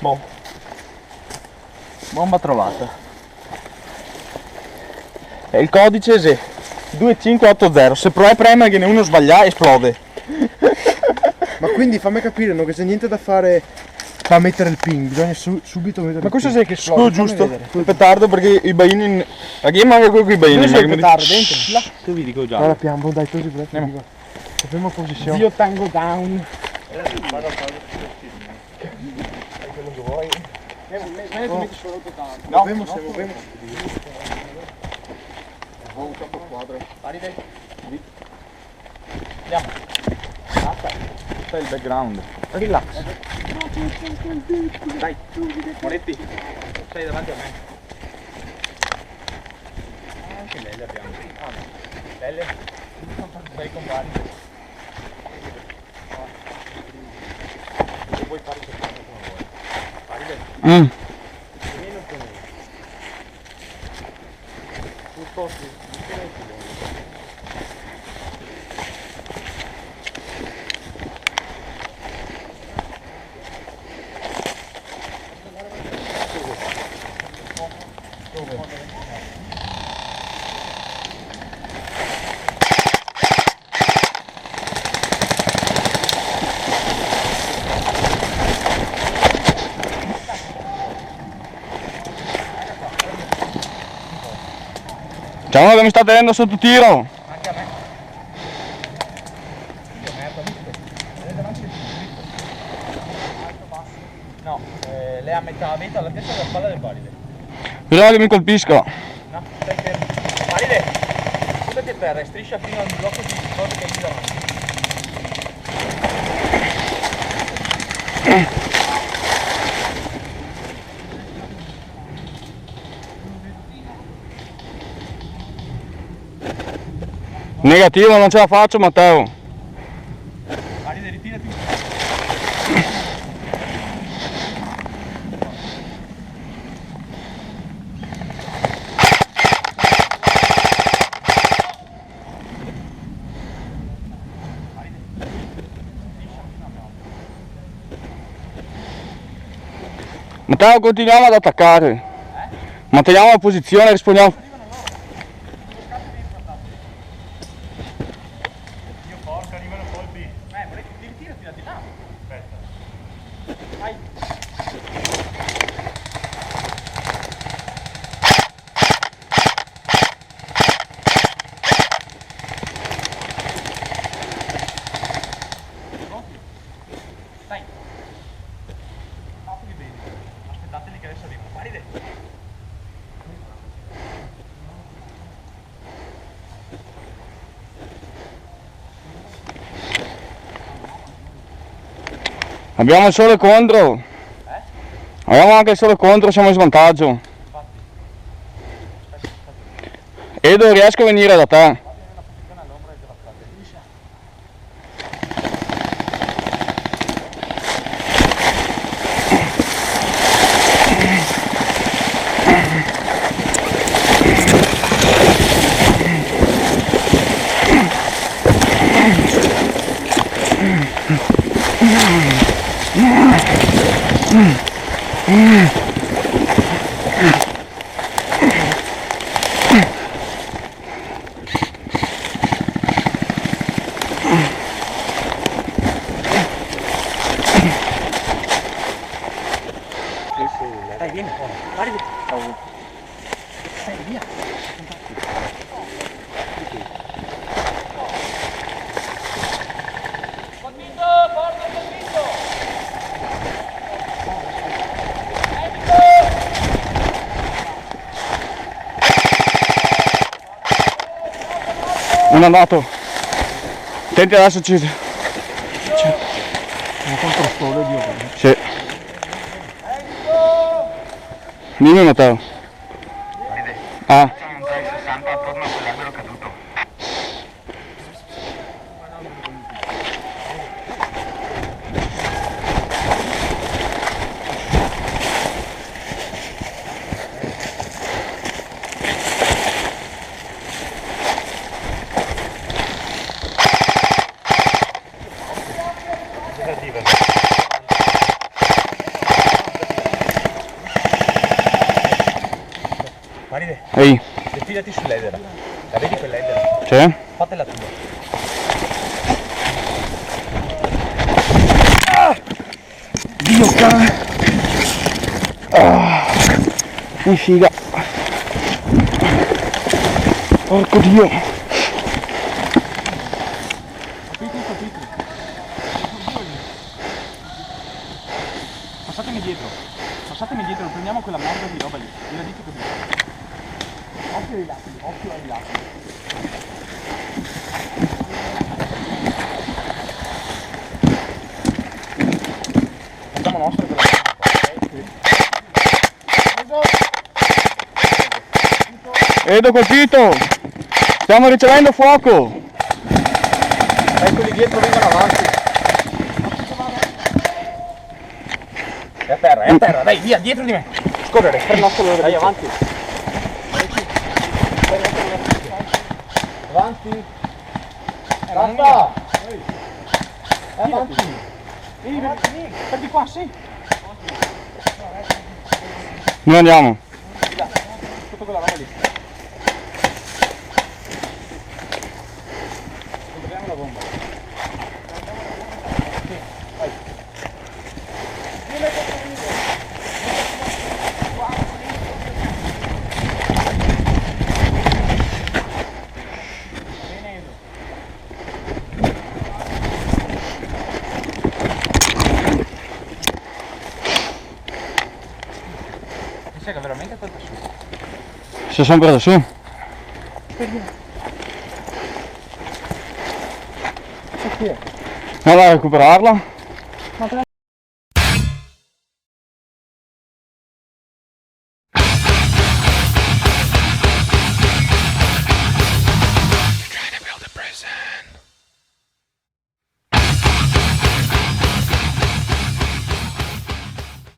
Boh. Bomba trovata. E il codice è 2580. Se provai a premere che ne uno sbaglia esplode. Ma quindi fammi capire, non c'è niente da fare per mettere il ping, bisogna subito mettere il ping. Ma questo sei che esplode, giusto? Il petardo perché i baini. Ma che manca quello con i baini? Dove c'è il petardo dentro? Là, tu vedi che ho già. Allora piambo, dai, così presto. Sappiamo posizione. Zio Tango Down. No, movemos. Un campo quadro. Paride. Andiamo. Basta. Questo è il background. Relax. Dai. Moretti. Sei davanti a me. Anche lei le abbiamo. Belle. Bei compari. Se vuoi fare soltanto come vuoi. Paride. Diciamo che mi sta tenendo sotto tiro. Anche a me. No, lei è a metà vita alla testa della spalla del Paride. Bisogna che mi colpisca. No, stai fermo. Paride, buttati a terra e striscia fino al blocco di cose che hai lì davanti. Negativo, non ce la faccio, Matteo. Paride, ritirati. Matteo, continuiamo ad attaccare. Manteniamo la posizione e rispondiamo. Abbiamo il sole contro. Abbiamo anche il sole contro, siamo in svantaggio. Edo, riesco a venire da te. Dai, vieni fuori, guardi. Dai, via. Convinto, porta convinto. Non è andato. Senti, adesso ci... Un controstore di oro. Sì. Dimmi, Matteo. Ah. C'è un 360 attorno a quell'albero caduto. Maride, Ehi, defilati sull'edera. La vedi quell'edera? c'è? Fatela tua. Dio cane! Che figa! Porco Dio! Passatemi dietro, prendiamo quella merda di roba lì. Io dico così. Occhio ai lati, occhio ai lati. Facciamo nostro quella Edo colpito! Stiamo ricevendo fuoco! quelli dietro vengono avanti. È a terra, dai, via, dietro di me. Scorrere, dai, avanti. Avanti. Basta. Avanti. Prendi qua, sì. Noi andiamo! Sotto quella roba lì. Troviamo la bomba. Mi sa che veramente quel su. Sei sempre da su? Chi è? Andiamo a recuperarla?